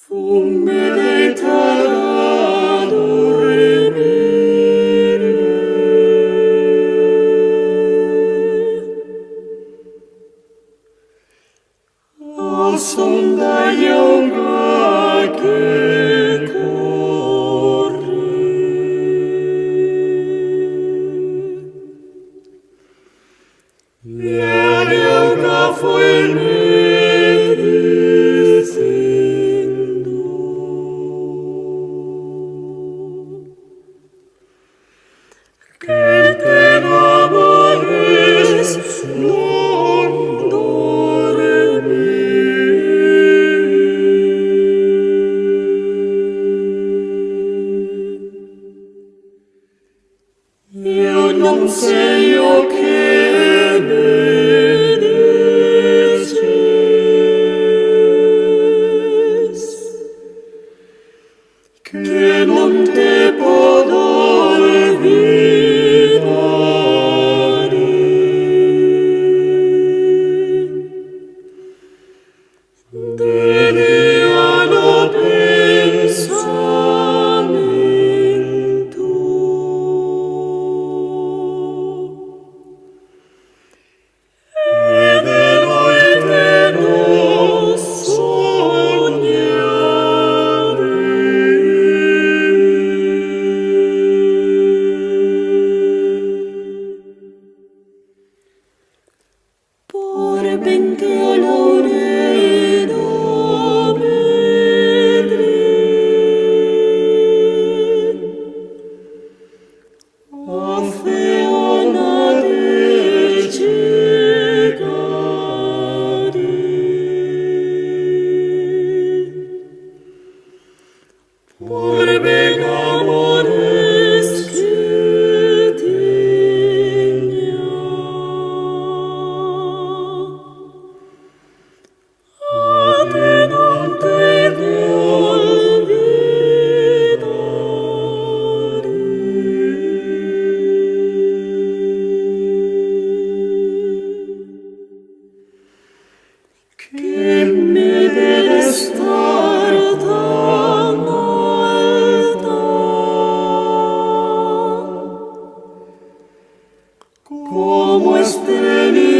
me deitar a dormire. Al son dagli unga che corre, e agli unga foi che te amores non dormi. Io non sei io che me dices, che non te può olvidare. Deviano pensamento, e de noite non sognare. Por benché l'orena vedre, Orfeona decegare, por ben amores che tegna, a te non te olvidare. Che me deve star tan alta, como esteli